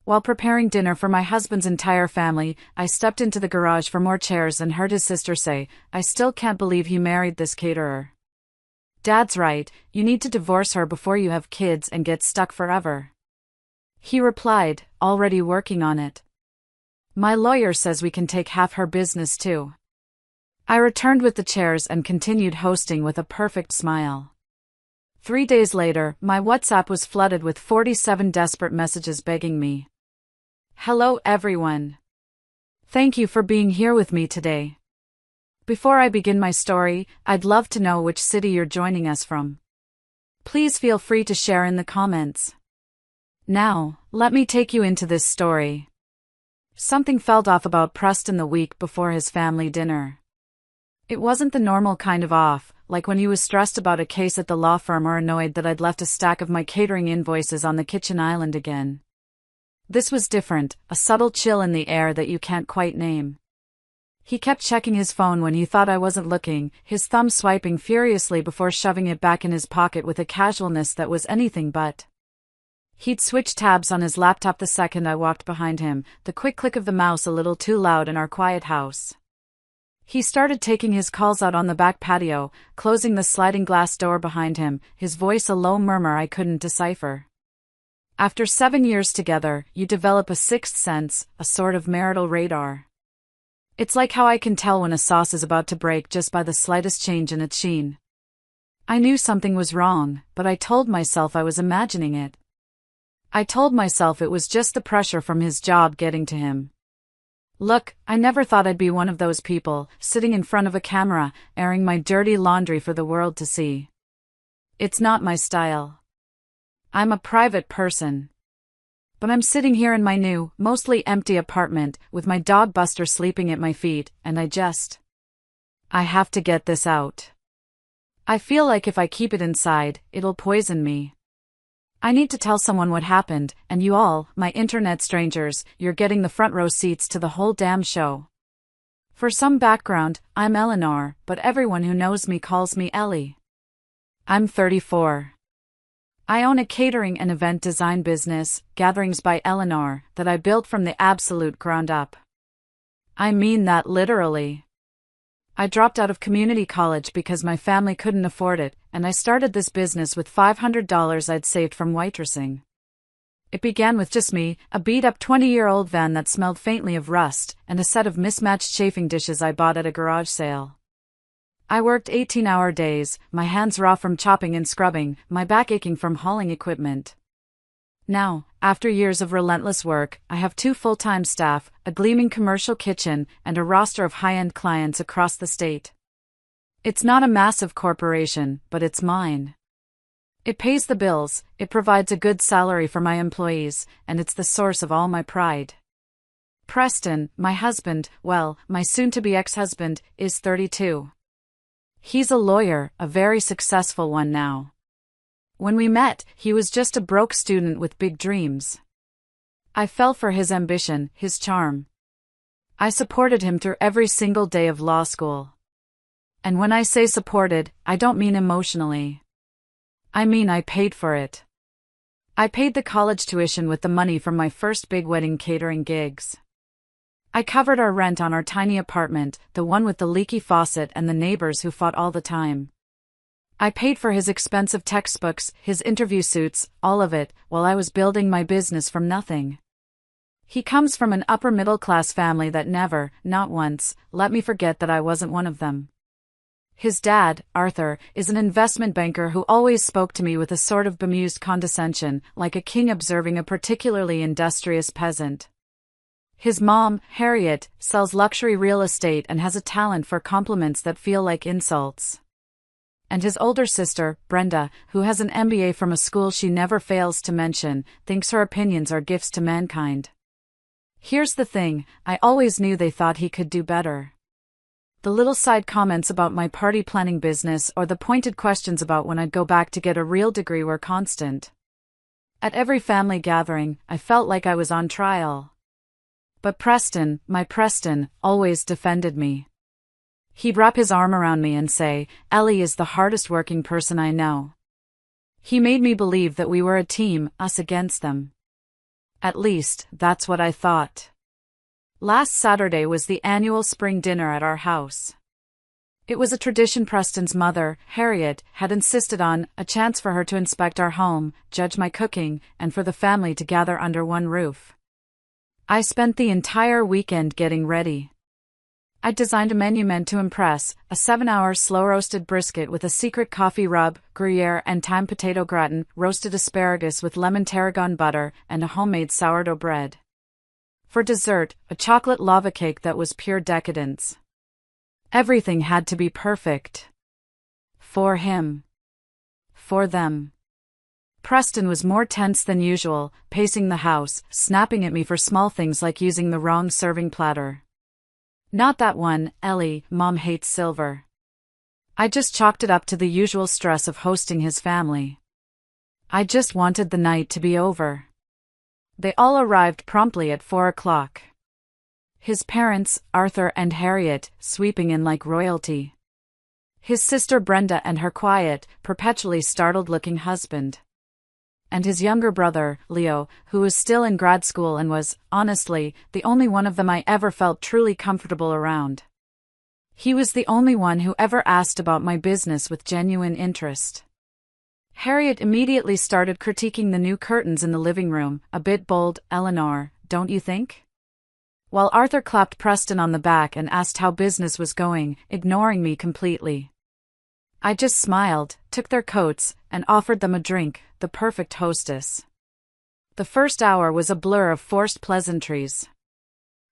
While preparing dinner for my husband's entire family, I stepped into the garage for more chairs and heard his sister say, "I still can't believe he married this caterer. Dad's right, you need to divorce her before you have kids and get stuck forever." He replied, "Already working on it. My lawyer says we can take half her business too." I returned with the chairs and continued hosting with a perfect smile. 3 days later, my WhatsApp was flooded with 47 desperate messages begging me. "Hello everyone. Thank you for being here with me today. Before I begin my story, I'd love to know which city you're joining us from. Please feel free to share in the comments. Now, let me take you into this story." Something felt off about Preston the week before his family dinner. It wasn't the normal kind of off, like when he was stressed about a case at the law firm or annoyed that I'd left a stack of my catering invoices on the kitchen island again. This was different, a subtle chill in the air that you can't quite name. He kept checking his phone when he thought I wasn't looking, his thumb swiping furiously before shoving it back in his pocket with a casualness that was anything but. He'd switch tabs on his laptop the second I walked behind him, the quick click of the mouse a little too loud in our quiet house. He started taking his calls out on the back patio, closing the sliding glass door behind him, his voice a low murmur I couldn't decipher. After 7 years together, you develop a sixth sense, a sort of marital radar. It's like how I can tell when a sauce is about to break just by the slightest change in its sheen. I knew something was wrong, but I told myself I was imagining it. I told myself it was just the pressure from his job getting to him. Look, I never thought I'd be one of those people, sitting in front of a camera, airing my dirty laundry for the world to see. It's not my style. I'm a private person. But I'm sitting here in my new, mostly empty apartment, with my dog Buster sleeping at my feet, and I have to get this out. I feel like if I keep it inside, it'll poison me. I need to tell someone what happened, and you all, my internet strangers, you're getting the front row seats to the whole damn show. For some background, I'm Eleanor, but everyone who knows me calls me Ellie. I'm 34. I own a catering and event design business, Gatherings by Eleanor, that I built from the absolute ground up. I mean that literally. I dropped out of community college because my family couldn't afford it, and I started this business with $500 I'd saved from waitressing. It began with just me, a beat-up 20-year-old van that smelled faintly of rust, and a set of mismatched chafing dishes I bought at a garage sale. I worked 18-hour days, my hands raw from chopping and scrubbing, my back aching from hauling equipment. Now, after years of relentless work, I have 2 full-time staff, a gleaming commercial kitchen, and a roster of high-end clients across the state. It's not a massive corporation, but it's mine. It pays the bills, it provides a good salary for my employees, and it's the source of all my pride. Preston, my husband, well, my soon-to-be ex-husband, is 32. He's a lawyer, a very successful one now. When we met, he was just a broke student with big dreams. I fell for his ambition, his charm. I supported him through every single day of law school. And when I say supported, I don't mean emotionally. I mean I paid for it. I paid the college tuition with the money from my first big wedding catering gigs. I covered our rent on our tiny apartment, the one with the leaky faucet and the neighbors who fought all the time. I paid for his expensive textbooks, his interview suits, all of it, while I was building my business from nothing. He comes from an upper-middle-class family that never, not once, let me forget that I wasn't one of them. His dad, Arthur, is an investment banker who always spoke to me with a sort of bemused condescension, like a king observing a particularly industrious peasant. His mom, Harriet, sells luxury real estate and has a talent for compliments that feel like insults. And his older sister, Brenda, who has an MBA from a school she never fails to mention, thinks her opinions are gifts to mankind. Here's the thing, I always knew they thought he could do better. The little side comments about my party planning business or the pointed questions about when I'd go back to get a real degree were constant. At every family gathering, I felt like I was on trial. But Preston, my Preston, always defended me. He'd wrap his arm around me and say, "Ellie is the hardest working person I know." He made me believe that we were a team, us against them. At least, that's what I thought. Last Saturday was the annual spring dinner at our house. It was a tradition Preston's mother, Harriet, had insisted on, a chance for her to inspect our home, judge my cooking, and for the family to gather under one roof. I spent the entire weekend getting ready. I designed a menu meant to impress, a 7-hour slow-roasted brisket with a secret coffee rub, Gruyere and thyme potato gratin, roasted asparagus with lemon tarragon butter, and a homemade sourdough bread. For dessert, a chocolate lava cake that was pure decadence. Everything had to be perfect. For him. For them. Preston was more tense than usual, pacing the house, snapping at me for small things like using the wrong serving platter. Not that one, Ellie, Mom hates silver. I just chalked it up to the usual stress of hosting his family. I just wanted the night to be over. They all arrived promptly at 4 o'clock. His parents, Arthur and Harriet, sweeping in like royalty. His sister Brenda and her quiet, perpetually startled-looking husband. And his younger brother, Leo, who was still in grad school and was, honestly, the only one of them I ever felt truly comfortable around. He was the only one who ever asked about my business with genuine interest. Harriet immediately started critiquing the new curtains in the living room, a bit bold, Eleanor, don't you think? While Arthur clapped Preston on the back and asked how business was going, ignoring me completely. I just smiled, took their coats, and offered them a drink, the perfect hostess. The first hour was a blur of forced pleasantries.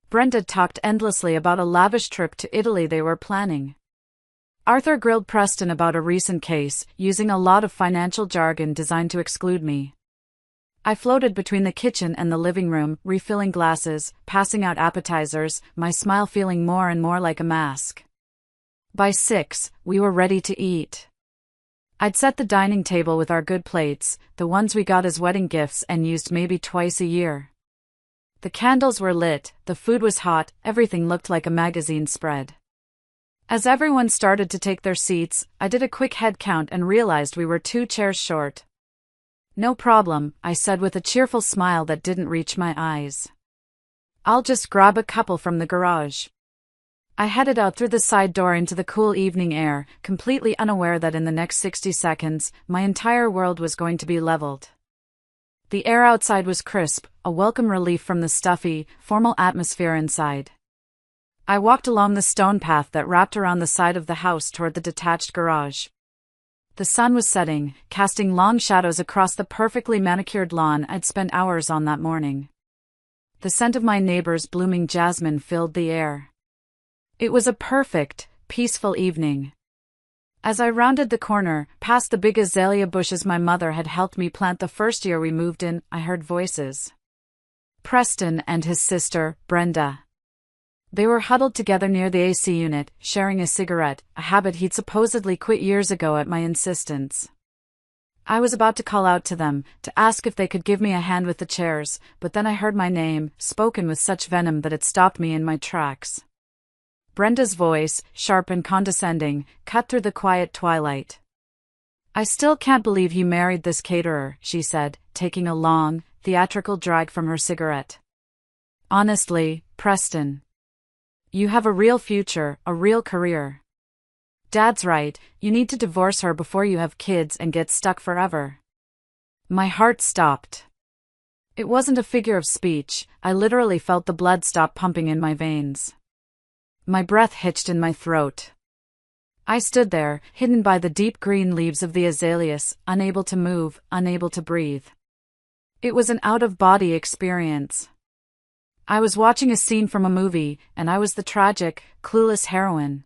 Brenda talked endlessly about a lavish trip to Italy they were planning. Arthur grilled Preston about a recent case, using a lot of financial jargon designed to exclude me. I floated between the kitchen and the living room, refilling glasses, passing out appetizers, my smile feeling more and more like a mask. By 6, we were ready to eat. I'd set the dining table with our good plates, the ones we got as wedding gifts and used maybe twice a year. The candles were lit, the food was hot, everything looked like a magazine spread. As everyone started to take their seats, I did a quick head count and realized we were 2 chairs short. No problem, I said with a cheerful smile that didn't reach my eyes. I'll just grab a couple from the garage. I headed out through the side door into the cool evening air, completely unaware that in the next 60 seconds, my entire world was going to be leveled. The air outside was crisp, a welcome relief from the stuffy, formal atmosphere inside. I walked along the stone path that wrapped around the side of the house toward the detached garage. The sun was setting, casting long shadows across the perfectly manicured lawn I'd spent hours on that morning. The scent of my neighbor's blooming jasmine filled the air. It was a perfect, peaceful evening. As I rounded the corner, past the big azalea bushes my mother had helped me plant the first year we moved in, I heard voices. Preston and his sister, Brenda. They were huddled together near the AC unit, sharing a cigarette, a habit he'd supposedly quit years ago at my insistence. I was about to call out to them, to ask if they could give me a hand with the chairs, but then I heard my name, spoken with such venom that it stopped me in my tracks. Brenda's voice, sharp and condescending, cut through the quiet twilight. I still can't believe you married this caterer, she said, taking a long, theatrical drag from her cigarette. Honestly, Preston. You have a real future, a real career. Dad's right, you need to divorce her before you have kids and get stuck forever. My heart stopped. It wasn't a figure of speech, I literally felt the blood stop pumping in my veins. My breath hitched in my throat. I stood there, hidden by the deep green leaves of the azaleas, unable to move, unable to breathe. It was an out-of-body experience. I was watching a scene from a movie, and I was the tragic, clueless heroine.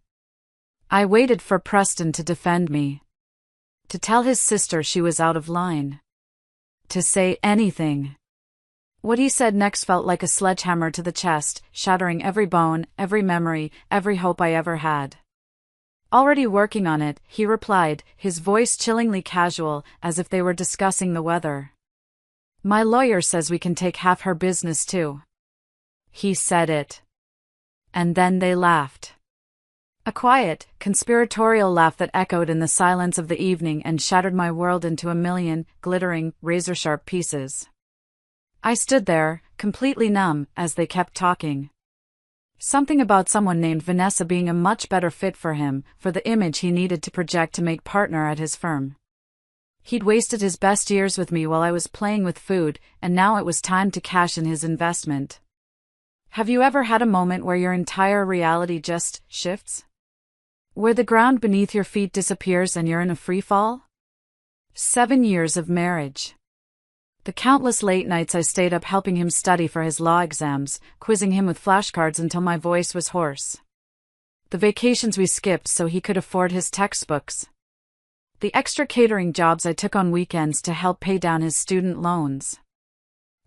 I waited for Preston to defend me. To tell his sister she was out of line. To say anything. What he said next felt like a sledgehammer to the chest, shattering every bone, every memory, every hope I ever had. Already working on it, he replied, his voice chillingly casual, as if they were discussing the weather. My lawyer says we can take half her business too. He said it. And then they laughed. A quiet, conspiratorial laugh that echoed in the silence of the evening and shattered my world into a million, glittering, razor-sharp pieces. I stood there, completely numb, as they kept talking. Something about someone named Vanessa being a much better fit for him, for the image he needed to project to make partner at his firm. He'd wasted his best years with me while I was playing with food, and now it was time to cash in his investment. Have you ever had a moment where your entire reality just shifts? Where the ground beneath your feet disappears and you're in a free fall? 7 years of marriage. The countless late nights I stayed up helping him study for his law exams, quizzing him with flashcards until my voice was hoarse. The vacations we skipped so he could afford his textbooks. The extra catering jobs I took on weekends to help pay down his student loans.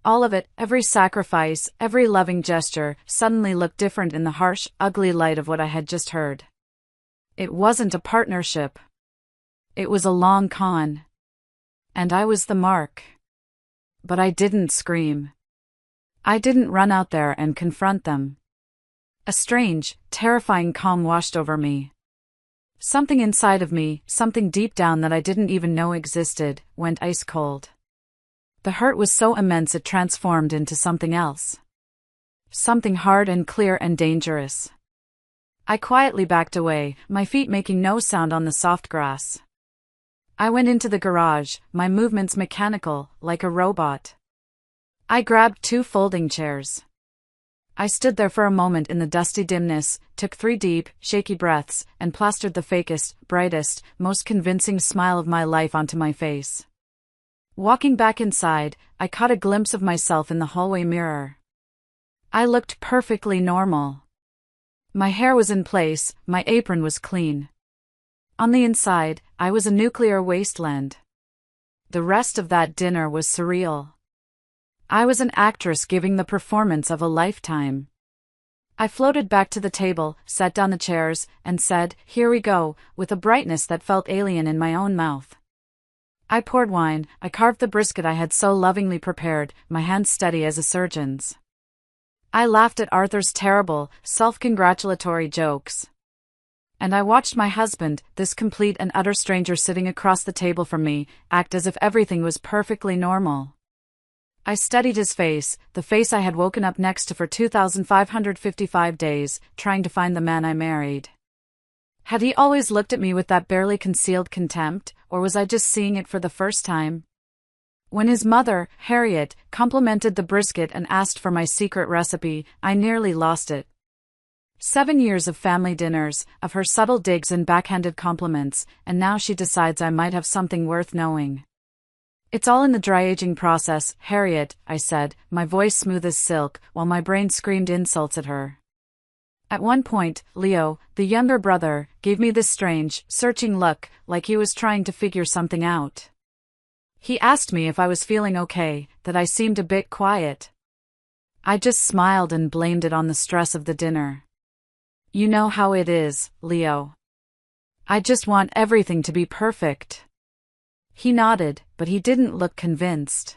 All of it, every sacrifice, every loving gesture, suddenly looked different in the harsh, ugly light of what I had just heard. It wasn't a partnership. It was a long con. And I was the mark. But I didn't scream. I didn't run out there and confront them. A strange, terrifying calm washed over me. Something inside of me, something deep down that I didn't even know existed, went ice cold. The hurt was so immense it transformed into something else. Something hard and clear and dangerous. I quietly backed away, my feet making no sound on the soft grass. I went into the garage, my movements mechanical, like a robot. I grabbed 2 folding chairs. I stood there for a moment in the dusty dimness, took 3 deep, shaky breaths, and plastered the fakest, brightest, most convincing smile of my life onto my face. Walking back inside, I caught a glimpse of myself in the hallway mirror. I looked perfectly normal. My hair was in place, my apron was clean. On the inside, I was a nuclear wasteland. The rest of that dinner was surreal. I was an actress giving the performance of a lifetime. I floated back to the table, set down the chairs, and said, "Here we go," with a brightness that felt alien in my own mouth. I poured wine, I carved the brisket I had so lovingly prepared, my hands steady as a surgeon's. I laughed at Arthur's terrible, self-congratulatory jokes. And I watched my husband, this complete and utter stranger sitting across the table from me, act as if everything was perfectly normal. I studied his face, the face I had woken up next to for 2,555 days, trying to find the man I married. Had he always looked at me with that barely concealed contempt, or was I just seeing it for the first time? When his mother, Harriet, complimented the brisket and asked for my secret recipe, I nearly lost it. 7 years of family dinners, of her subtle digs and backhanded compliments, and now she decides I might have something worth knowing. "It's all in the dry aging process, Harriet," I said, my voice smooth as silk, while my brain screamed insults at her. At one point, Leo, the younger brother, gave me this strange, searching look, like he was trying to figure something out. He asked me if I was feeling okay, that I seemed a bit quiet. I just smiled and blamed it on the stress of the dinner. "You know how it is, Leo. I just want everything to be perfect." He nodded, but he didn't look convinced.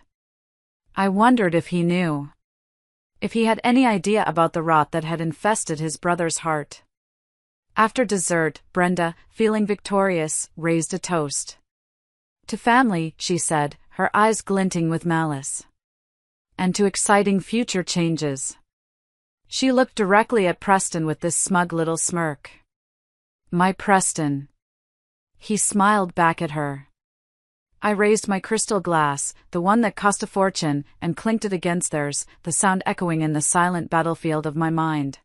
I wondered if he knew. If he had any idea about the rot that had infested his brother's heart. After dessert, Brenda, feeling victorious, raised a toast. "To family," she said, her eyes glinting with malice. "And to exciting future changes." She looked directly at Preston with this smug little smirk. "My Preston." He smiled back at her. I raised my crystal glass, the one that cost a fortune, and clinked it against theirs, the sound echoing in the silent battlefield of my mind.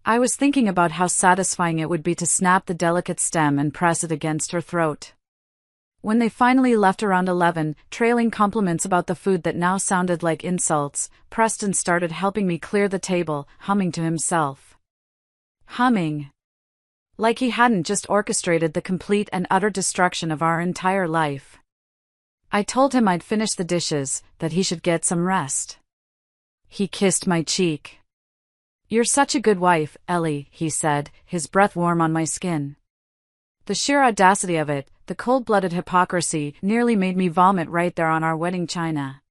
I was thinking about how satisfying it would be to snap the delicate stem and press it against her throat. When they finally left around 11, trailing compliments about the food that now sounded like insults, Preston started helping me clear the table, humming to himself. Humming. Like he hadn't just orchestrated the complete and utter destruction of our entire life. I told him I'd finish the dishes, that he should get some rest. He kissed my cheek. "You're such a good wife, Ellie," he said, his breath warm on my skin. The sheer audacity of it, the cold-blooded hypocrisy, nearly made me vomit right there on our wedding china.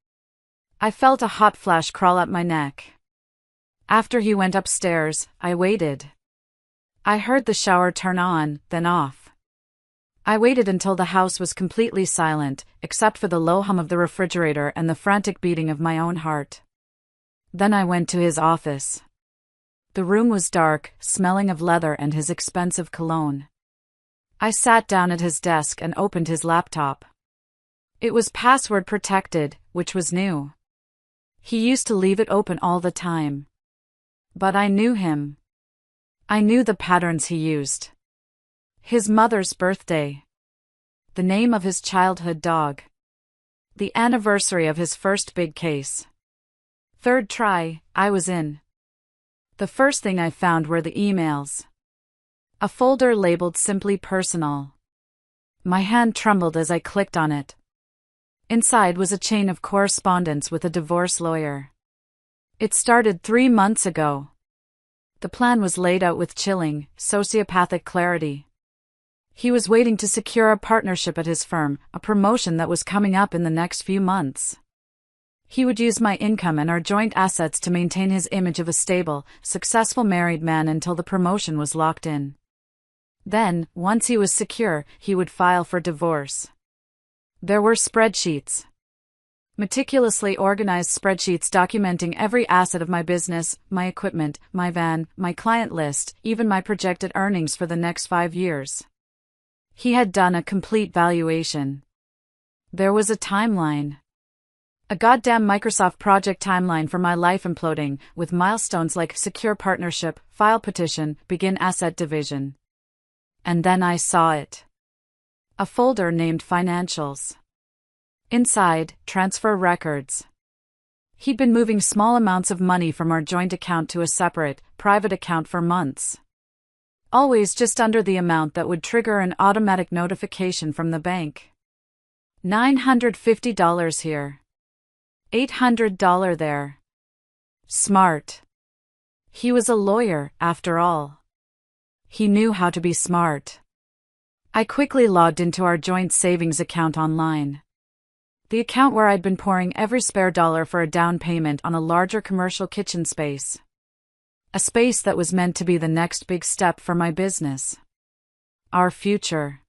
I felt a hot flash crawl up my neck. After he went upstairs, I waited. I heard the shower turn on, then off. I waited until the house was completely silent, except for the low hum of the refrigerator and the frantic beating of my own heart. Then I went to his office. The room was dark, smelling of leather and his expensive cologne. I sat down at his desk and opened his laptop. It was password protected, which was new. He used to leave it open all the time. But I knew him. I knew the patterns he used. His mother's birthday. The name of his childhood dog. The anniversary of his first big case. Third try, I was in. The first thing I found were the emails. A folder labeled Simply Personal. My hand trembled as I clicked on it. Inside was a chain of correspondence with a divorce lawyer. It started 3 months ago. The plan was laid out with chilling, sociopathic clarity. He was waiting to secure a partnership at his firm, a promotion that was coming up in the next few months. He would use my income and our joint assets to maintain his image of a stable, successful married man until the promotion was locked in. Then, once he was secure, he would file for divorce. There were spreadsheets. Meticulously organized spreadsheets documenting every asset of my business, my equipment, my van, my client list, even my projected earnings for the next 5 years. He had done a complete valuation. There was a timeline. A goddamn Microsoft project timeline for my life imploding, with milestones like secure partnership, file petition, begin asset division. And then I saw it. A folder named Financials. Inside, transfer records. He'd been moving small amounts of money from our joint account to a separate, private account for months. Always just under the amount that would trigger an automatic notification from the bank. $950 here. $800 there. Smart. He was a lawyer, after all. He knew how to be smart. I quickly logged into our joint savings account online. The account where I'd been pouring every spare dollar for a down payment on a larger commercial kitchen space. A space that was meant to be the next big step for my business. Our future.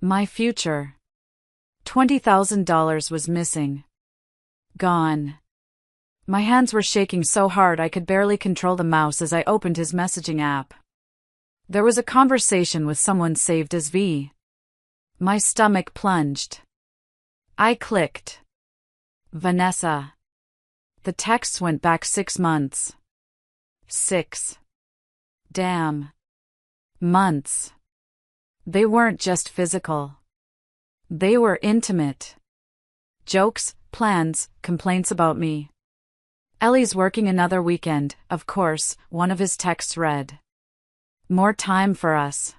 My future. $20,000 was missing. Gone. My hands were shaking so hard I could barely control the mouse as I opened his messaging app. There was a conversation with someone saved as V. My stomach plunged. I clicked. Vanessa. The texts went back 6 months. 6. Damn. Months. They weren't just physical. They were intimate. Jokes, plans, complaints about me. Ellie's working another weekend, of course, one of his texts read. More time for us.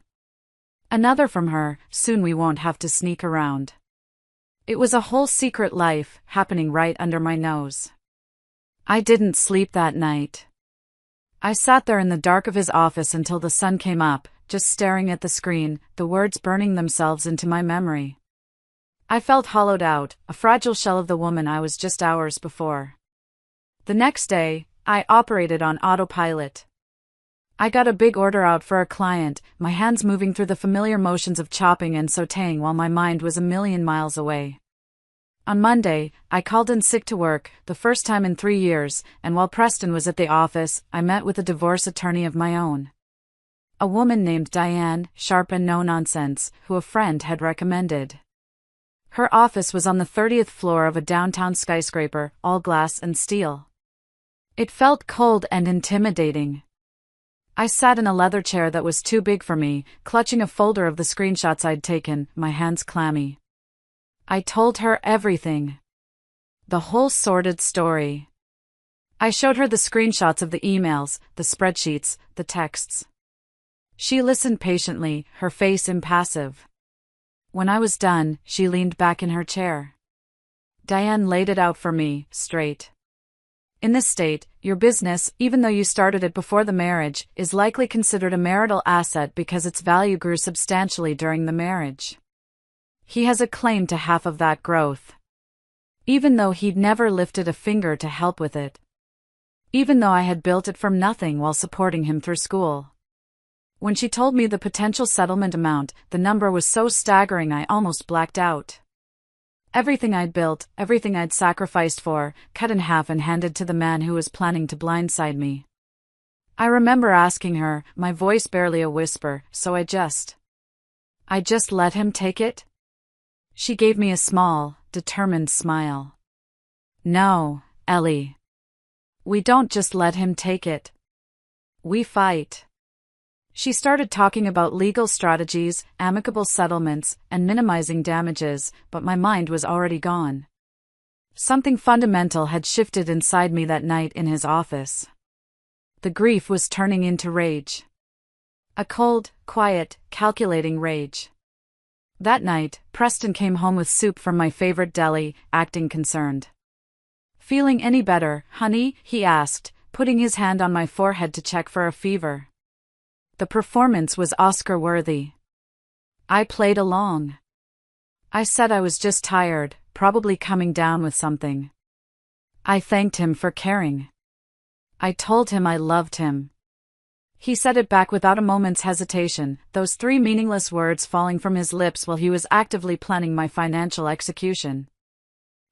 Another from her, soon we won't have to sneak around. It was a whole secret life, happening right under my nose. I didn't sleep that night. I sat there in the dark of his office until the sun came up, just staring at the screen, the words burning themselves into my memory. I felt hollowed out, a fragile shell of the woman I was just hours before. The next day, I operated on autopilot. I got a big order out for a client, my hands moving through the familiar motions of chopping and sautéing while my mind was a million miles away. On Monday, I called in sick to work, the first time in 3 years, and while Preston was at the office, I met with a divorce attorney of my own. A woman named Diane, sharp and no-nonsense, who a friend had recommended. Her office was on the 30th floor of a downtown skyscraper, all glass and steel. It felt cold and intimidating. I sat in a leather chair that was too big for me, clutching a folder of the screenshots I'd taken, my hands clammy. I told her everything. The whole sordid story. I showed her the screenshots of the emails, the spreadsheets, the texts. She listened patiently, her face impassive. When I was done, she leaned back in her chair. Diane laid it out for me, straight. In this state, your business, even though you started it before the marriage, is likely considered a marital asset because its value grew substantially during the marriage. He has a claim to half of that growth. Even though he'd never lifted a finger to help with it. Even though I had built it from nothing while supporting him through school. When she told me the potential settlement amount, the number was so staggering I almost blacked out. Everything I'd built, everything I'd sacrificed for, cut in half and handed to the man who was planning to blindside me. I remember asking her, my voice barely a whisper, so I just let him take it? She gave me a small, determined smile. No, Ellie. We don't just let him take it. We fight. She started talking about legal strategies, amicable settlements, and minimizing damages, but my mind was already gone. Something fundamental had shifted inside me that night in his office. The grief was turning into rage. A cold, quiet, calculating rage. That night, Preston came home with soup from my favorite deli, acting concerned. Feeling any better, honey? He asked, putting his hand on my forehead to check for a fever. The performance was Oscar-worthy. I played along. I said I was just tired, probably coming down with something. I thanked him for caring. I told him I loved him. He said it back without a moment's hesitation, those 3 meaningless words falling from his lips while he was actively planning my financial execution.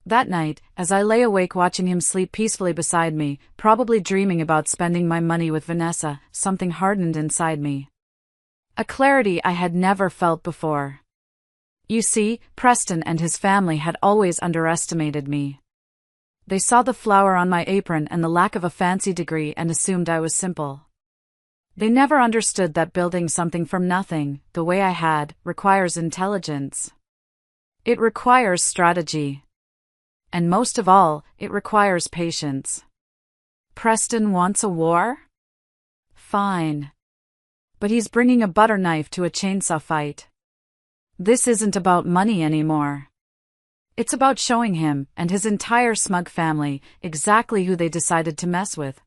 That night, as I lay awake watching him sleep peacefully beside me, probably dreaming about spending my money with Vanessa, something hardened inside me. A clarity I had never felt before. You see, Preston and his family had always underestimated me. They saw the flower on my apron and the lack of a fancy degree and assumed I was simple. They never understood that building something from nothing, the way I had, requires intelligence. It requires strategy. And most of all, it requires patience. Preston wants a war? Fine. But he's bringing a butter knife to a chainsaw fight. This isn't about money anymore. It's about showing him, and his entire smug family, exactly who they decided to mess with.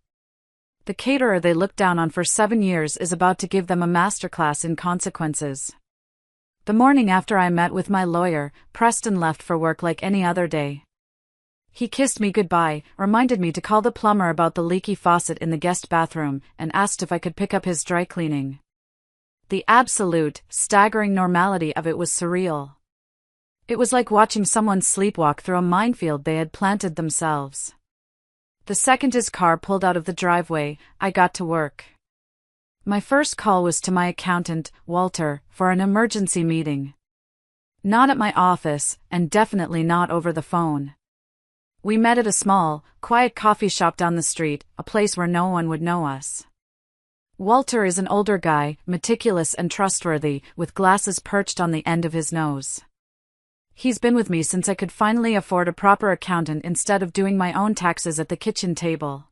The caterer they looked down on for 7 years is about to give them a masterclass in consequences. The morning after I met with my lawyer, Preston left for work like any other day. He kissed me goodbye, reminded me to call the plumber about the leaky faucet in the guest bathroom, and asked if I could pick up his dry cleaning. The absolute, staggering normality of it was surreal. It was like watching someone sleepwalk through a minefield they had planted themselves. The second his car pulled out of the driveway, I got to work. My first call was to my accountant, Walter, for an emergency meeting. Not at my office, and definitely not over the phone. We met at a small, quiet coffee shop down the street, a place where no one would know us. Walter is an older guy, meticulous and trustworthy, with glasses perched on the end of his nose. He's been with me since I could finally afford a proper accountant instead of doing my own taxes at the kitchen table.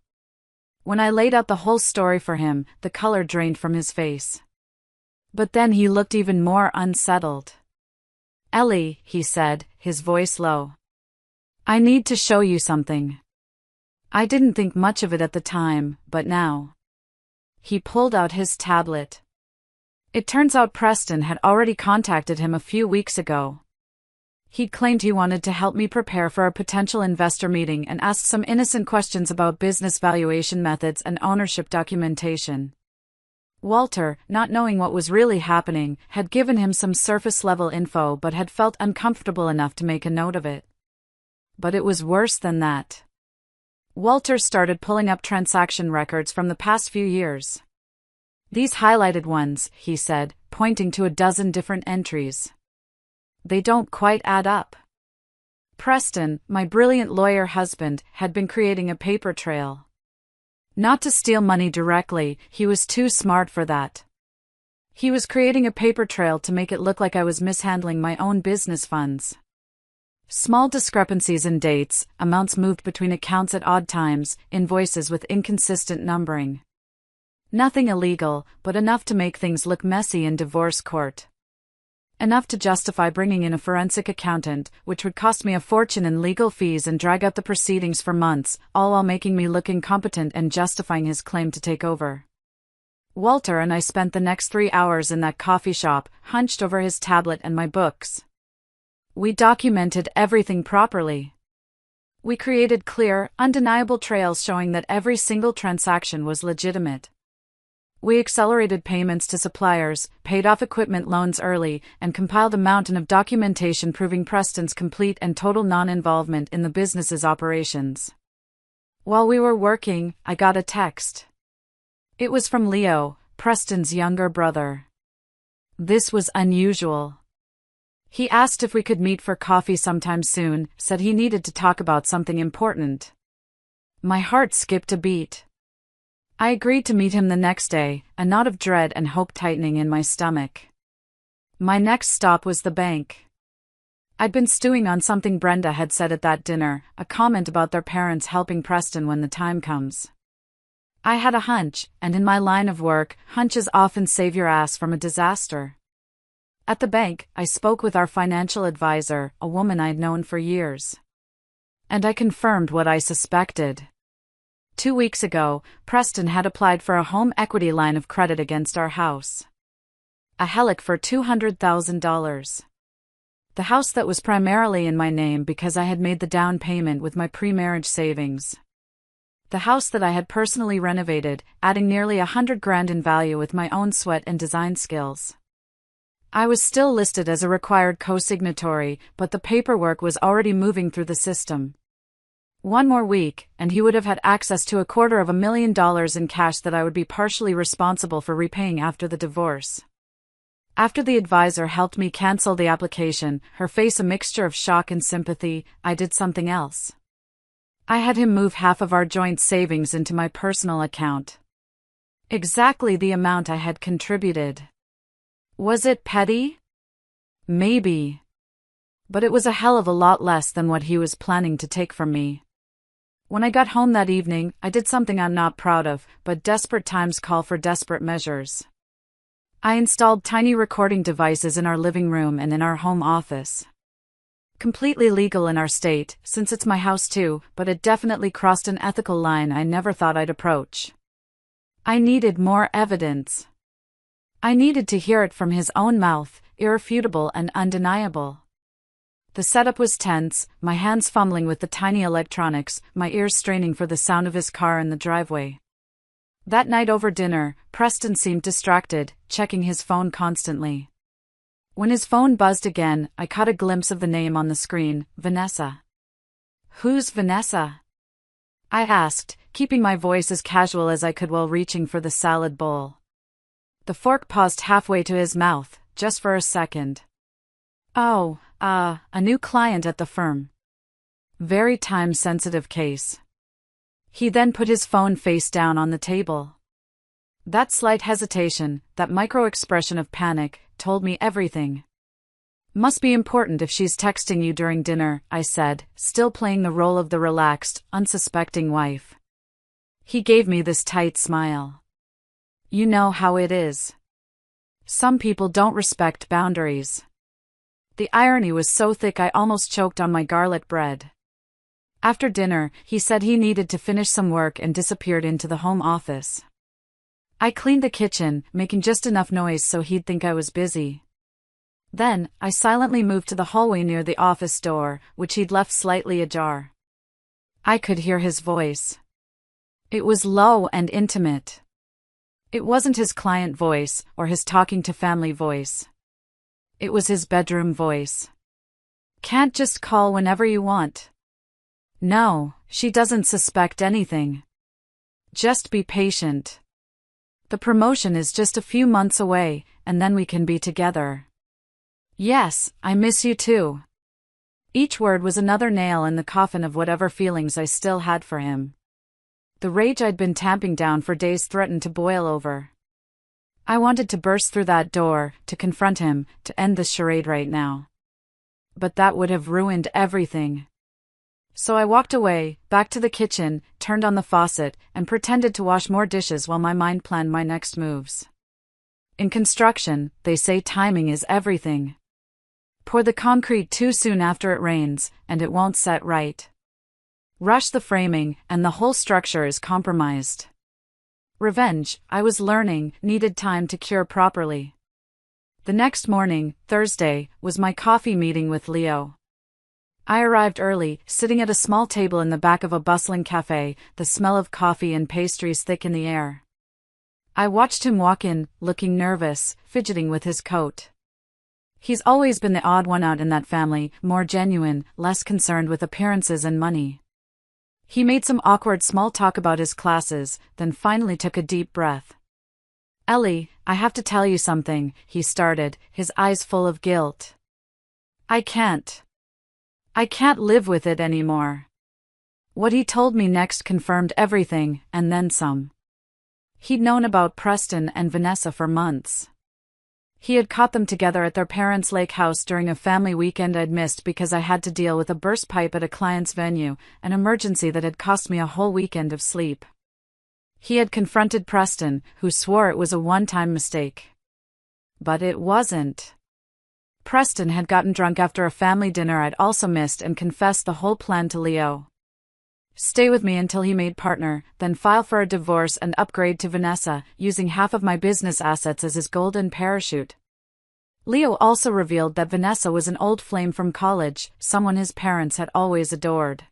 When I laid out the whole story for him, the color drained from his face. But then he looked even more unsettled. Ellie, he said, his voice low. I need to show you something. I didn't think much of it at the time, but now. He pulled out his tablet. It turns out Preston had already contacted him a few weeks ago. He'd claimed he wanted to help me prepare for a potential investor meeting and asked some innocent questions about business valuation methods and ownership documentation. Walter, not knowing what was really happening, had given him some surface-level info but had felt uncomfortable enough to make a note of it. But it was worse than that. Walter started pulling up transaction records from the past few years. These highlighted ones, he said, pointing to a dozen different entries. They don't quite add up. Preston, my brilliant lawyer husband, had been creating a paper trail. Not to steal money directly, he was too smart for that. He was creating a paper trail to make it look like I was mishandling my own business funds. Small discrepancies in dates, amounts moved between accounts at odd times, invoices with inconsistent numbering. Nothing illegal, but enough to make things look messy in divorce court. Enough to justify bringing in a forensic accountant, which would cost me a fortune in legal fees and drag out the proceedings for months, all while making me look incompetent and justifying his claim to take over. Walter and I spent the next 3 hours in that coffee shop, hunched over his tablet and my books. We documented everything properly. We created clear, undeniable trails showing that every single transaction was legitimate. We accelerated payments to suppliers, paid off equipment loans early, and compiled a mountain of documentation proving Preston's complete and total non-involvement in the business's operations. While we were working, I got a text. It was from Leo, Preston's younger brother. This was unusual. He asked if we could meet for coffee sometime soon, said he needed to talk about something important. My heart skipped a beat. I agreed to meet him the next day, a knot of dread and hope tightening in my stomach. My next stop was the bank. I'd been stewing on something Brenda had said at that dinner, a comment about their parents helping Preston when the time comes. I had a hunch, and in my line of work, hunches often save your ass from a disaster. At the bank, I spoke with our financial advisor, a woman I'd known for years. And I confirmed what I suspected. 2 weeks ago, Preston had applied for a home equity line of credit against our house. A hellick for $200,000. The house that was primarily in my name because I had made the down payment with my pre-marriage savings. The house that I had personally renovated, adding nearly $100,000 in value with my own sweat and design skills. I was still listed as a required co-signatory, but the paperwork was already moving through the system. 1 more week, and he would have had access to $250,000 in cash that I would be partially responsible for repaying after the divorce. After the advisor helped me cancel the application, her face a mixture of shock and sympathy, I did something else. I had him move half of our joint savings into my personal account. Exactly the amount I had contributed. Was it petty? Maybe. But it was a hell of a lot less than what he was planning to take from me. When I got home that evening, I did something I'm not proud of, but desperate times call for desperate measures. I installed tiny recording devices in our living room and in our home office. Completely legal in our state, since it's my house too, but it definitely crossed an ethical line I never thought I'd approach. I needed more evidence. I needed to hear it from his own mouth, irrefutable and undeniable. The setup was tense, my hands fumbling with the tiny electronics, my ears straining for the sound of his car in the driveway. That night over dinner, Preston seemed distracted, checking his phone constantly. When his phone buzzed again, I caught a glimpse of the name on the screen, Vanessa. Who's Vanessa? I asked, keeping my voice as casual as I could while reaching for the salad bowl. The fork paused halfway to his mouth, just for a second. Oh, a new client at the firm. Very time-sensitive case. He then put his phone face down on the table. That slight hesitation, that micro-expression of panic, told me everything. Must be important if she's texting you during dinner, I said, still playing the role of the relaxed, unsuspecting wife. He gave me this tight smile. You know how it is. Some people don't respect boundaries. The irony was so thick I almost choked on my garlic bread. After dinner, he said he needed to finish some work and disappeared into the home office. I cleaned the kitchen, making just enough noise so he'd think I was busy. Then, I silently moved to the hallway near the office door, which he'd left slightly ajar. I could hear his voice. It was low and intimate. It wasn't his client voice, or his talking to family voice. It was his bedroom voice. Can't just call whenever you want. No, she doesn't suspect anything. Just be patient. The promotion is just a few months away, and then we can be together. Yes, I miss you too. Each word was another nail in the coffin of whatever feelings I still had for him. The rage I'd been tamping down for days threatened to boil over. I wanted to burst through that door, to confront him, to end this charade right now. But that would have ruined everything. So I walked away, back to the kitchen, turned on the faucet, and pretended to wash more dishes while my mind planned my next moves. In construction, they say timing is everything. Pour the concrete too soon after it rains, and it won't set right. Rush the framing, and the whole structure is compromised. Revenge, I was learning, needed time to cure properly. The next morning, Thursday, was my coffee meeting with Leo. I arrived early, sitting at a small table in the back of a bustling cafe, the smell of coffee and pastries thick in the air. I watched him walk in, looking nervous, fidgeting with his coat. He's always been the odd one out in that family, more genuine, less concerned with appearances and money. He made some awkward small talk about his classes, then finally took a deep breath. "Ellie, I have to tell you something," he started, his eyes full of guilt. I can't live with it anymore." What he told me next confirmed everything, and then some. He'd known about Preston and Vanessa for months. He had caught them together at their parents' lake house during a family weekend I'd missed because I had to deal with a burst pipe at a client's venue, an emergency that had cost me a whole weekend of sleep. He had confronted Preston, who swore it was a one-time mistake. But it wasn't. Preston had gotten drunk after a family dinner I'd also missed and confessed the whole plan to Leo. Stay with me until he made partner, then file for a divorce and upgrade to Vanessa, using half of my business assets as his golden parachute. Leo also revealed that Vanessa was an old flame from college, someone his parents had always adored.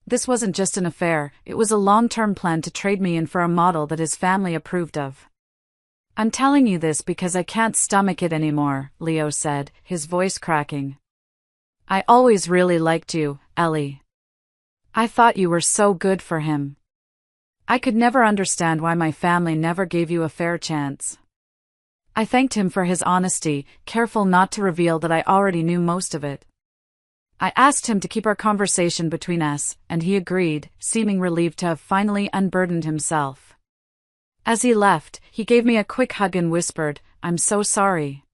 This wasn't just an affair, it was a long-term plan to trade me in for a model that his family approved of. "I'm telling you this because I can't stomach it anymore," Leo said, his voice cracking. "I always really liked you, Ellie. I thought you were so good for him. I could never understand why my family never gave you a fair chance." I thanked him for his honesty, careful not to reveal that I already knew most of it. I asked him to keep our conversation between us, and he agreed, seeming relieved to have finally unburdened himself. As he left, he gave me a quick hug and whispered, "I'm so sorry."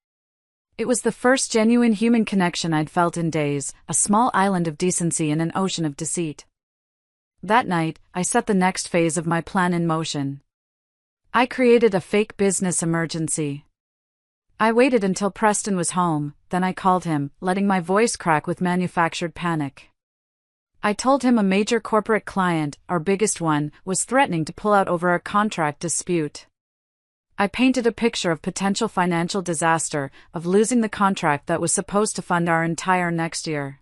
It was the first genuine human connection I'd felt in days, a small island of decency in an ocean of deceit. That night, I set the next phase of my plan in motion. I created a fake business emergency. I waited until Preston was home, then I called him, letting my voice crack with manufactured panic. I told him a major corporate client, our biggest one, was threatening to pull out over a contract dispute. I painted a picture of potential financial disaster, of losing the contract that was supposed to fund our entire next year.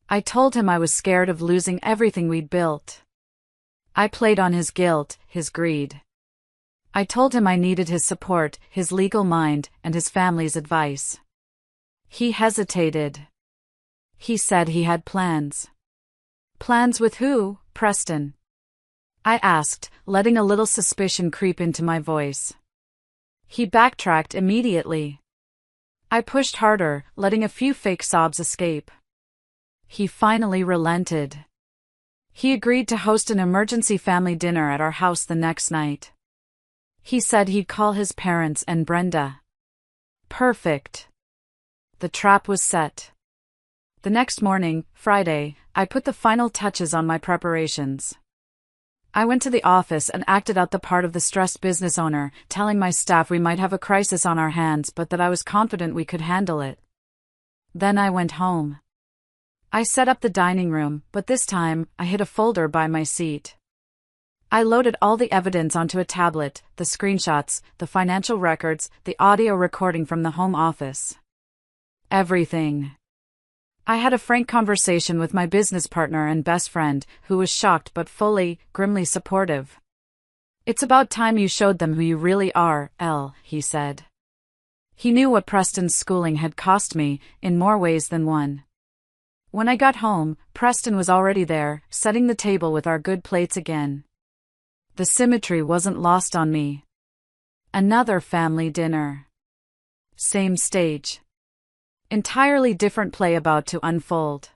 I told him I was scared of losing everything we'd built. I played on his guilt, his greed. I told him I needed his support, his legal mind, and his family's advice. He hesitated. He said he had plans. "Plans with who, Preston?" I asked, letting a little suspicion creep into my voice. He backtracked immediately. I pushed harder, letting a few fake sobs escape. He finally relented. He agreed to host an emergency family dinner at our house the next night. He said he'd call his parents and Brenda. Perfect. The trap was set. The next morning, Friday, I put the final touches on my preparations. I went to the office and acted out the part of the stressed business owner, telling my staff we might have a crisis on our hands but that I was confident we could handle it. Then I went home. I set up the dining room, but this time, I hid a folder by my seat. I loaded all the evidence onto a tablet, the screenshots, the financial records, the audio recording from the home office. Everything. I had a frank conversation with my business partner and best friend, who was shocked but fully, grimly supportive. "It's about time you showed them who you really are, Elle," he said. He knew what Preston's schooling had cost me, in more ways than one. When I got home, Preston was already there, setting the table with our good plates again. The symmetry wasn't lost on me. Another family dinner. Same stage. Entirely different play about to unfold.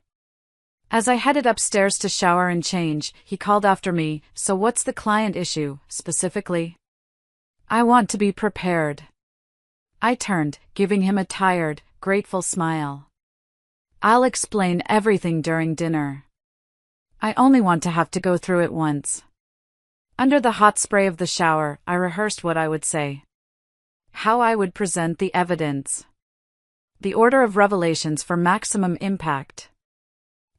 As I headed upstairs to shower and change, he called after me, "So what's the client issue, specifically?" "I want to be prepared." I turned, giving him a tired, grateful smile. "I'll explain everything during dinner. I only want to have to go through it once." Under the hot spray of the shower, I rehearsed what I would say. How I would present the evidence. The order of revelations for maximum impact.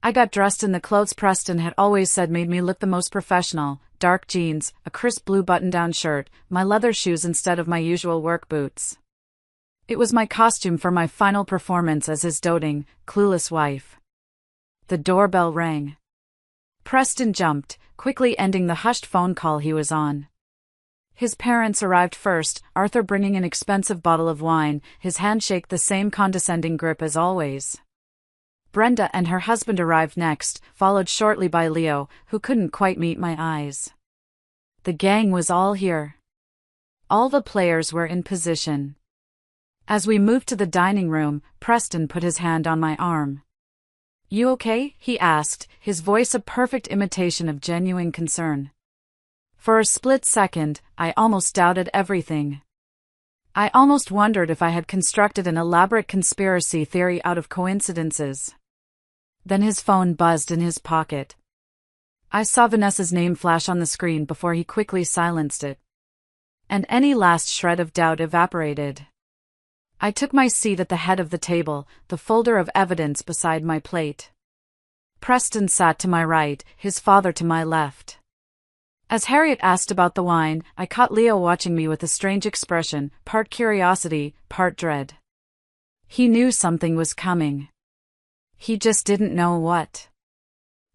I got dressed in the clothes Preston had always said made me look the most professional: dark jeans, a crisp blue button-down shirt, my leather shoes instead of my usual work boots. It was my costume for my final performance as his doting, clueless wife. The doorbell rang. Preston jumped, quickly ending the hushed phone call he was on. His parents arrived first, Arthur bringing an expensive bottle of wine, his handshake the same condescending grip as always. Brenda and her husband arrived next, followed shortly by Leo, who couldn't quite meet my eyes. The gang was all here. All the players were in position. As we moved to the dining room, Preston put his hand on my arm. "You okay?" he asked, his voice a perfect imitation of genuine concern. For a split second, I almost doubted everything. I almost wondered if I had constructed an elaborate conspiracy theory out of coincidences. Then his phone buzzed in his pocket. I saw Vanessa's name flash on the screen before he quickly silenced it. And any last shred of doubt evaporated. I took my seat at the head of the table, the folder of evidence beside my plate. Preston sat to my right, his father to my left. As Harriet asked about the wine, I caught Leo watching me with a strange expression, part curiosity, part dread. He knew something was coming. He just didn't know what.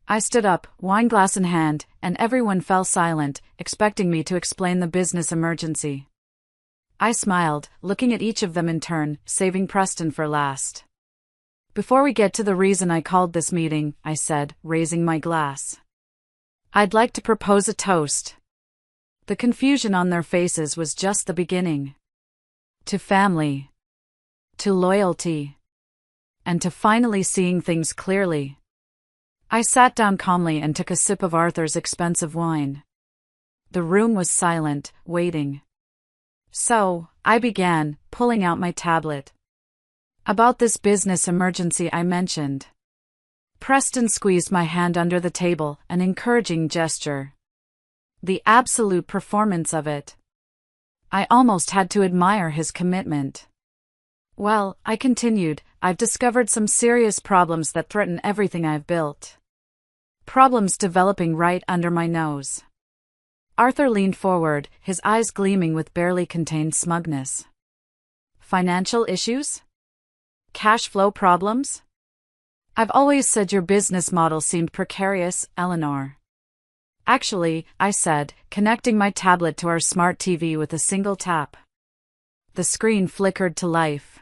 I stood up, wineglass in hand, and everyone fell silent, expecting me to explain the business emergency. I smiled, looking at each of them in turn, saving Preston for last. "Before we get to the reason I called this meeting," I said, raising my glass, "I'd like to propose a toast." The confusion on their faces was just the beginning. To family. To loyalty. And to finally seeing things clearly. I sat down calmly and took a sip of Arthur's expensive wine. The room was silent, waiting. So, I began, pulling out my tablet. About this business emergency I mentioned. Preston squeezed my hand under the table, an encouraging gesture. The absolute performance of it. I almost had to admire his commitment. "Well," I continued, "I've discovered some serious problems that threaten everything I've built. Problems developing right under my nose." Arthur leaned forward, his eyes gleaming with barely contained smugness. "Financial issues? Cash flow problems? I've always said your business model seemed precarious, Eleanor." "Actually," I said, connecting my tablet to our smart TV with a single tap. The screen flickered to life.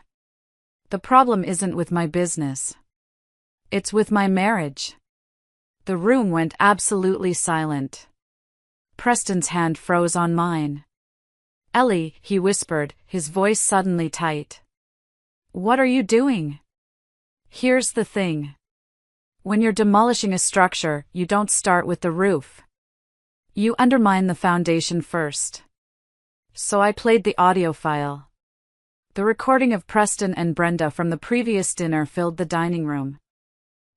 "The problem isn't with my business. It's with my marriage." The room went absolutely silent. Preston's hand froze on mine. "Ellie," he whispered, his voice suddenly tight. "What are you doing?" "Here's the thing. When you're demolishing a structure, you don't start with the roof. You undermine the foundation first." So I played the audio file. The recording of Preston and Brenda from the previous dinner filled the dining room.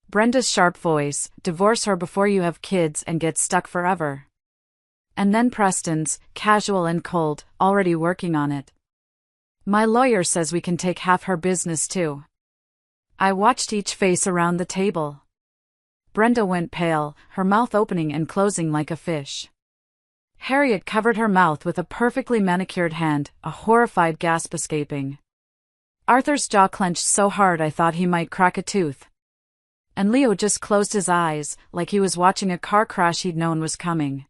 Brenda's sharp voice, "Divorce her before you have kids and get stuck forever." And then Preston's, casual and cold, "Already working on it. My lawyer says we can take half her business too." I watched each face around the table. Brenda went pale, her mouth opening and closing like a fish. Harriet covered her mouth with a perfectly manicured hand, a horrified gasp escaping. Arthur's jaw clenched so hard I thought he might crack a tooth. And Leo just closed his eyes, like he was watching a car crash he'd known was coming.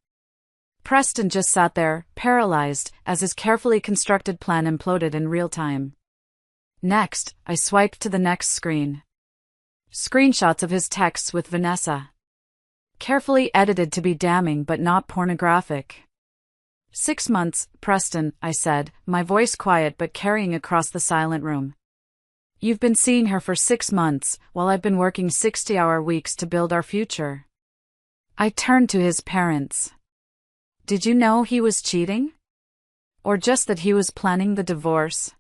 Preston just sat there, paralyzed, as his carefully constructed plan imploded in real time. Next, I swiped to the next screen. Screenshots of his texts with Vanessa. Carefully edited to be damning but not pornographic. 6 months, Preston," I said, my voice quiet but carrying across the silent room. "You've been seeing her for 6 months, while I've been working 60-hour weeks to build our future." I turned to his parents. Did you know he was cheating? Or just that he was planning the divorce?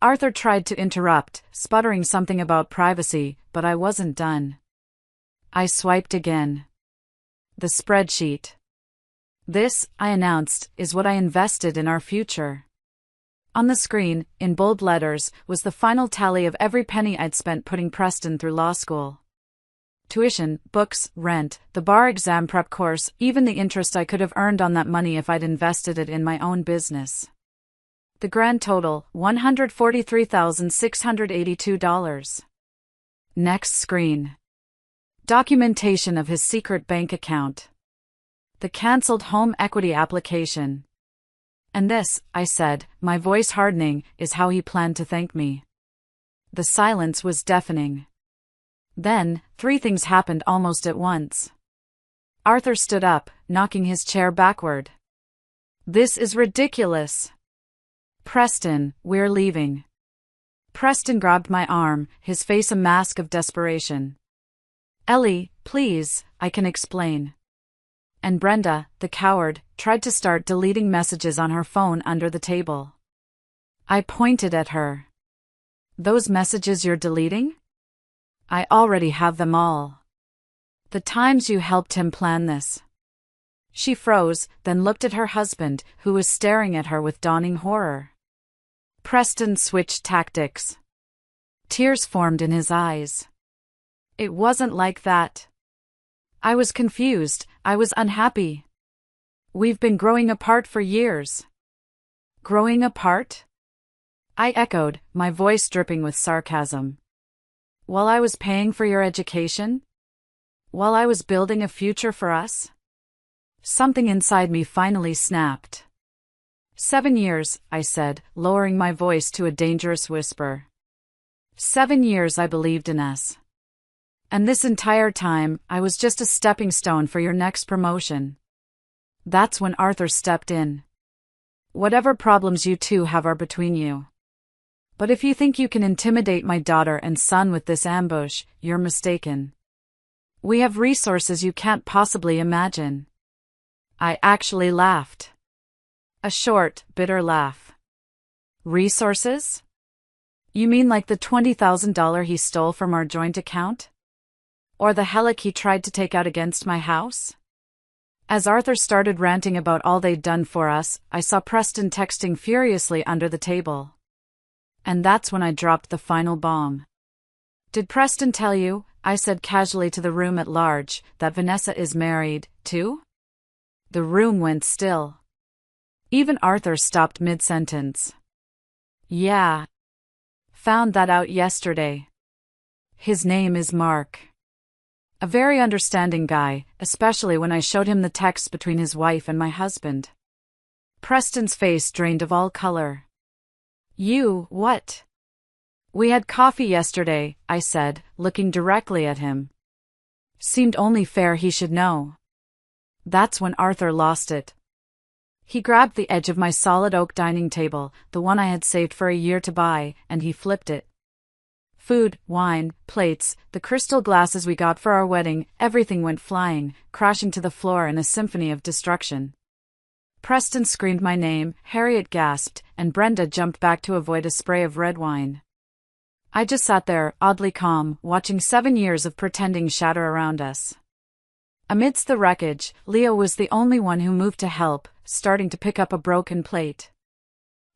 Arthur tried to interrupt, sputtering something about privacy, but I wasn't done. I swiped again. The spreadsheet. "This," I announced, "is what I invested in our future." On the screen, in bold letters, was the final tally of every penny I'd spent putting Preston through law school. Tuition, books, rent, the bar exam prep course, even the interest I could have earned on that money if I'd invested it in my own business. The grand total, $143,682. Next screen. Documentation of his secret bank account. The cancelled home equity application. And this, I said, my voice hardening, is how he planned to thank me. The silence was deafening. Then, three things happened almost at once. Arthur stood up, knocking his chair backward. This is ridiculous. Preston, we're leaving. Preston grabbed my arm, his face a mask of desperation. Ellie, please, I can explain. And Brenda, the coward, tried to start deleting messages on her phone under the table. I pointed at her. Those messages you're deleting? I already have them all. The times you helped him plan this. She froze, then looked at her husband, who was staring at her with dawning horror. Preston switched tactics. Tears formed in his eyes. It wasn't like that. I was confused, I was unhappy. We've been growing apart for years. Growing apart? I echoed, my voice dripping with sarcasm. While I was paying for your education? While I was building a future for us? Something inside me finally snapped. 7 years, I said, lowering my voice to a dangerous whisper. 7 years I believed in us. And this entire time, I was just a stepping stone for your next promotion. That's when Arthur stepped in. Whatever problems you two have are between you. But if you think you can intimidate my daughter and son with this ambush, you're mistaken. We have resources you can't possibly imagine. I actually laughed. A short, bitter laugh. Resources? You mean like the $20,000 he stole from our joint account? Or the helic he tried to take out against my house? As Arthur started ranting about all they'd done for us, I saw Preston texting furiously under the table. And that's when I dropped the final bomb. Did Preston tell you, I said casually to the room at large, that Vanessa is married, too? The room went still. Even Arthur stopped mid-sentence. Yeah. Found that out yesterday. His name is Mark. A very understanding guy, especially when I showed him the text between his wife and my husband. Preston's face drained of all color. You, what? We had coffee yesterday, I said, looking directly at him. Seemed only fair he should know. That's when Arthur lost it. He grabbed the edge of my solid oak dining table, the one I had saved for a year to buy, and he flipped it. Food, wine, plates, the crystal glasses we got for our wedding, everything went flying, crashing to the floor in a symphony of destruction. Preston screamed my name, Harriet gasped, and Brenda jumped back to avoid a spray of red wine. I just sat there, oddly calm, watching 7 years of pretending shatter around us. Amidst the wreckage, Leo was the only one who moved to help, starting to pick up a broken plate.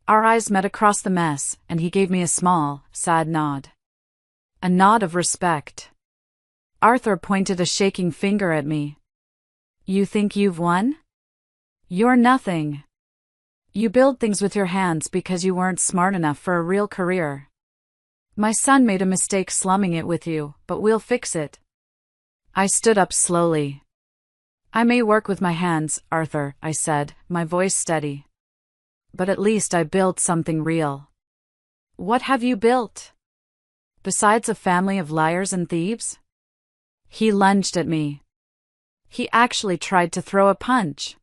Our eyes met across the mess, and he gave me a small, sad nod. A nod of respect. Arthur pointed a shaking finger at me. You think you've won? You're nothing. You build things with your hands because you weren't smart enough for a real career. My son made a mistake slumming it with you, but we'll fix it. I stood up slowly. I may work with my hands, Arthur, I said, my voice steady. But at least I built something real. What have you built? Besides a family of liars and thieves? He lunged at me. He actually tried to throw a punch.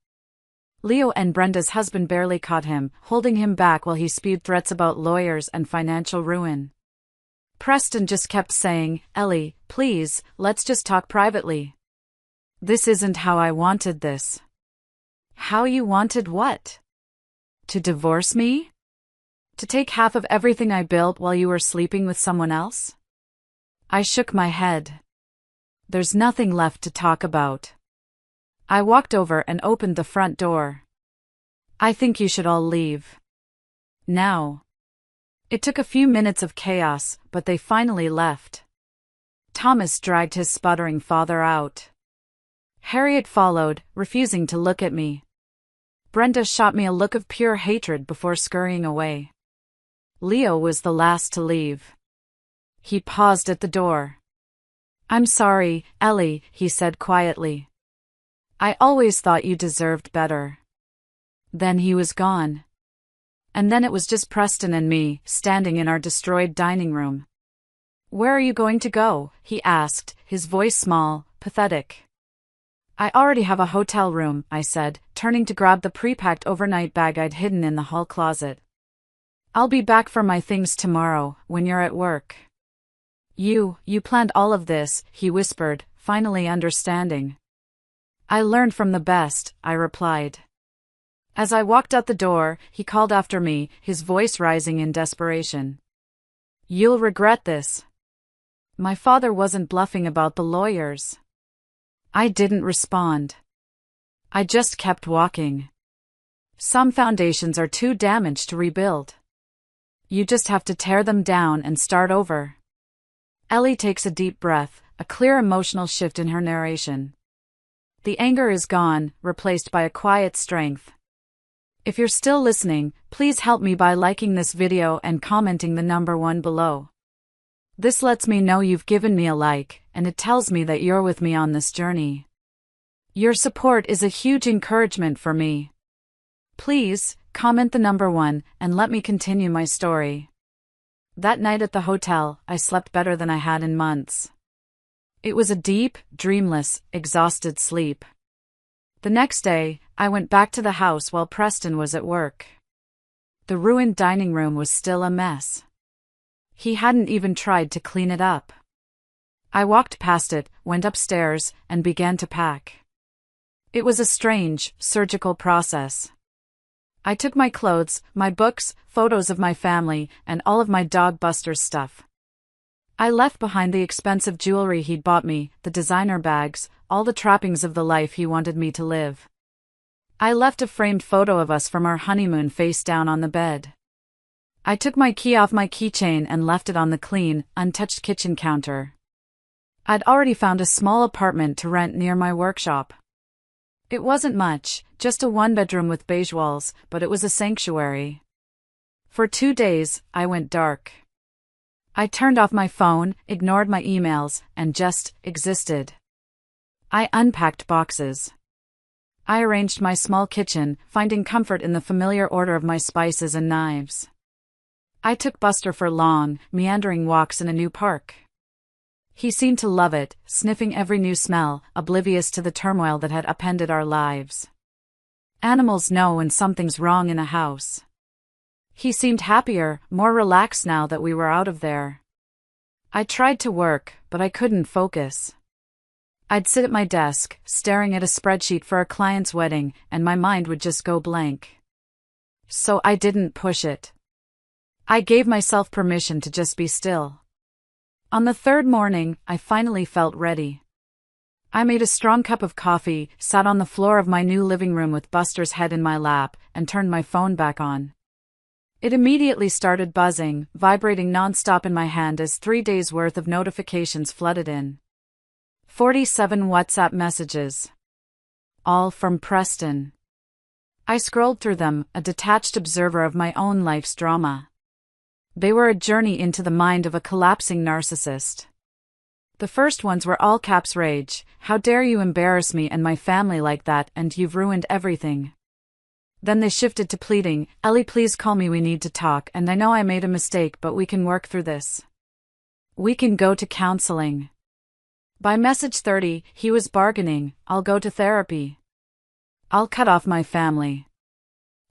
Leo and Brenda's husband barely caught him, holding him back while he spewed threats about lawyers and financial ruin. Preston just kept saying, Ellie, please, let's just talk privately. This isn't how I wanted this. How you wanted what? To divorce me? To take half of everything I built while you were sleeping with someone else? I shook my head. There's nothing left to talk about. I walked over and opened the front door. I think you should all leave. Now. It took a few minutes of chaos, but they finally left. Thomas dragged his sputtering father out. Harriet followed, refusing to look at me. Brenda shot me a look of pure hatred before scurrying away. Leo was the last to leave. He paused at the door. I'm sorry, Ellie, he said quietly. I always thought you deserved better. Then he was gone. And then it was just Preston and me, standing in our destroyed dining room. "Where are you going to go?" he asked, his voice small, pathetic. "I already have a hotel room," I said, turning to grab the pre-packed overnight bag I'd hidden in the hall closet. "I'll be back for my things tomorrow, when you're at work." You planned all of this," he whispered, finally understanding. "I learned from the best," I replied. As I walked out the door, he called after me, his voice rising in desperation. "You'll regret this." My father wasn't bluffing about the lawyers. I didn't respond. I just kept walking. Some foundations are too damaged to rebuild. You just have to tear them down and start over. Ellie takes a deep breath, a clear emotional shift in her narration. The anger is gone, replaced by a quiet strength. If you're still listening, please help me by liking this video and commenting the number 1 below. This lets me know you've given me a like, and it tells me that you're with me on this journey. Your support is a huge encouragement for me. Please, comment the number 1, and let me continue my story. That night at the hotel, I slept better than I had in months. It was a deep, dreamless, exhausted sleep. The next day, I went back to the house while Preston was at work. The ruined dining room was still a mess. He hadn't even tried to clean it up. I walked past it, went upstairs, and began to pack. It was a strange, surgical process. I took my clothes, my books, photos of my family, and all of my dog Buster's stuff. I left behind the expensive jewelry he'd bought me, the designer bags, all the trappings of the life he wanted me to live. I left a framed photo of us from our honeymoon face down on the bed. I took my key off my keychain and left it on the clean, untouched kitchen counter. I'd already found a small apartment to rent near my workshop. It wasn't much, just a 1-bedroom with beige walls, but it was a sanctuary. For 2 days, I went dark. I turned off my phone, ignored my emails, and just existed. I unpacked boxes. I arranged my small kitchen, finding comfort in the familiar order of my spices and knives. I took Buster for long, meandering walks in a new park. He seemed to love it, sniffing every new smell, oblivious to the turmoil that had upended our lives. Animals know when something's wrong in a house. He seemed happier, more relaxed now that we were out of there. I tried to work, but I couldn't focus. I'd sit at my desk, staring at a spreadsheet for a client's wedding, and my mind would just go blank. So I didn't push it. I gave myself permission to just be still. On the 3rd morning, I finally felt ready. I made a strong cup of coffee, sat on the floor of my new living room with Buster's head in my lap, and turned my phone back on. It immediately started buzzing, vibrating non-stop in my hand as 3 days' worth of notifications flooded in. 47 WhatsApp messages. All from Preston. I scrolled through them, a detached observer of my own life's drama. They were a journey into the mind of a collapsing narcissist. The first ones were all caps rage. "How dare you embarrass me and my family like that, and you've ruined everything." Then they shifted to pleading, "Ellie, please call me, we need to talk, and I know I made a mistake, but we can work through this. We can go to counseling." By message 30, he was bargaining, "I'll go to therapy. I'll cut off my family.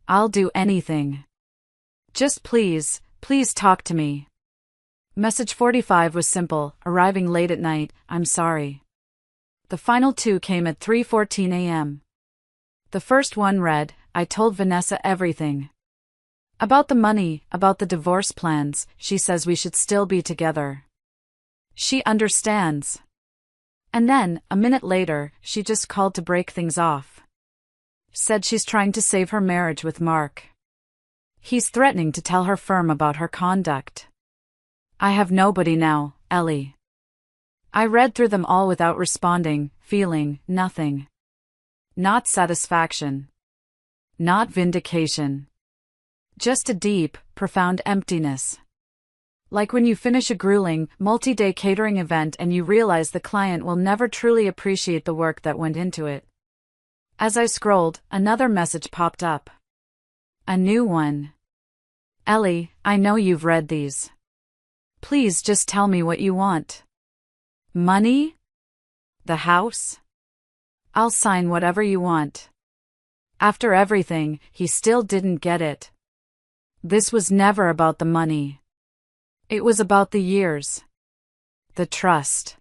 I'll do anything. Just please talk to me." Message 45 was simple, arriving late at night, "I'm sorry." The final 2 came at 3:14 a.m. The first one read, "I told Vanessa everything. About the money, about the divorce plans, she says we should still be together. She understands." And then, a minute later, she just called to break things off. Said she's trying to save her marriage with Mark. He's threatening to tell her firm about her conduct. "I have nobody now, Ellie." I read through them all without responding, feeling nothing. Not satisfaction. Not vindication. Just a deep, profound emptiness. Like when you finish a grueling, multi-day catering event and you realize the client will never truly appreciate the work that went into it. As I scrolled, another message popped up. A new one. Ellie, I know you've read these. Please just tell me what you want. Money? The house? I'll sign whatever you want. After everything, he still didn't get it. This was never about the money. It was about the years. The trust.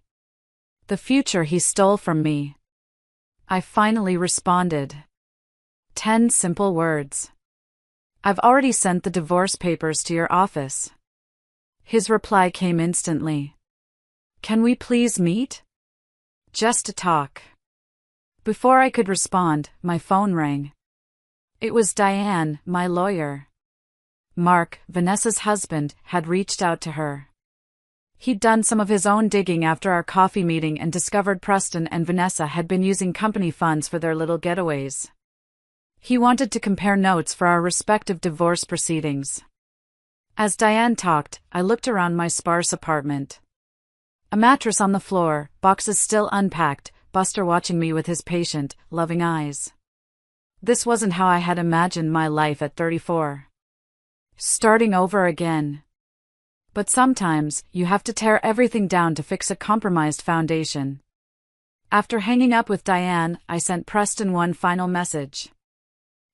The future he stole from me. I finally responded. 10 simple words. I've already sent the divorce papers to your office. His reply came instantly. Can we please meet? Just to talk. Before I could respond, my phone rang. It was Diane, my lawyer. Mark, Vanessa's husband, had reached out to her. He'd done some of his own digging after our coffee meeting and discovered Preston and Vanessa had been using company funds for their little getaways. He wanted to compare notes for our respective divorce proceedings. As Diane talked, I looked around my sparse apartment. A mattress on the floor, boxes still unpacked, Buster watching me with his patient, loving eyes. This wasn't how I had imagined my life at 34. Starting over again. But sometimes, you have to tear everything down to fix a compromised foundation. After hanging up with Diane, I sent Preston one final message.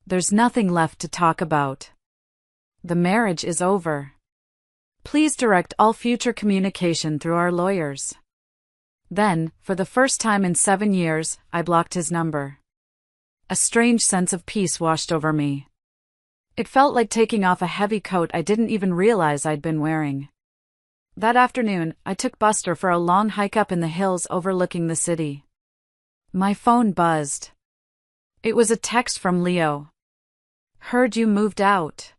There's nothing left to talk about. The marriage is over. Please direct all future communication through our lawyers. Then, for the first time in 7 years, I blocked his number. A strange sense of peace washed over me. It felt like taking off a heavy coat I didn't even realize I'd been wearing. That afternoon, I took Buster for a long hike up in the hills overlooking the city. My phone buzzed. It was a text from Leo. Heard you moved out.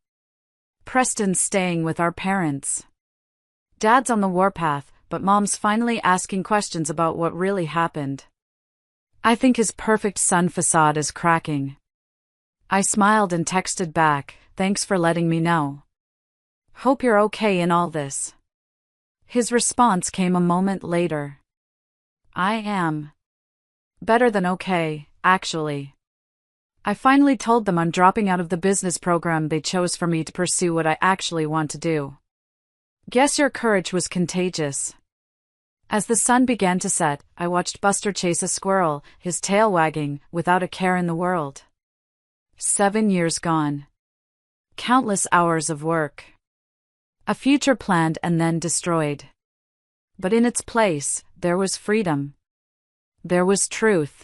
Preston's staying with our parents. Dad's on the warpath, but Mom's finally asking questions about what really happened. I think his perfect son facade is cracking. I smiled and texted back, thanks for letting me know. Hope you're okay in all this. His response came a moment later. I am. Better than okay, actually. I finally told them I'm dropping out of the business program they chose for me to pursue what I actually want to do. Guess your courage was contagious. As the sun began to set, I watched Buster chase a squirrel, his tail wagging, without a care in the world. 7 years gone. Countless hours of work. A future planned and then destroyed. But in its place, there was freedom. There was truth.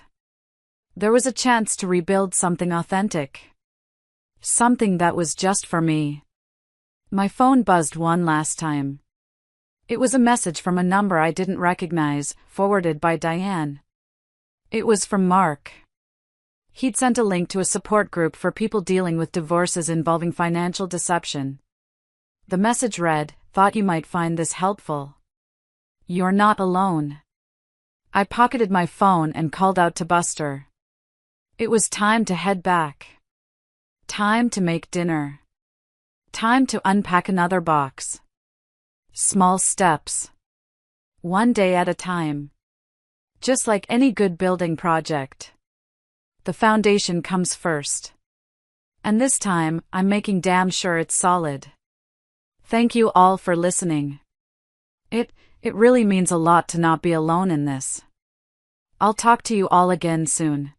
There was a chance to rebuild something authentic. Something that was just for me. My phone buzzed one last time. It was a message from a number I didn't recognize, forwarded by Diane. It was from Mark. He'd sent a link to a support group for people dealing with divorces involving financial deception. The message read, "Thought you might find this helpful. You're not alone." I pocketed my phone and called out to Buster. It was time to head back. Time to make dinner. Time to unpack another box. Small steps. One day at a time. Just like any good building project. The foundation comes first. And this time, I'm making damn sure it's solid. Thank you all for listening. It really means a lot to not be alone in this. I'll talk to you all again soon.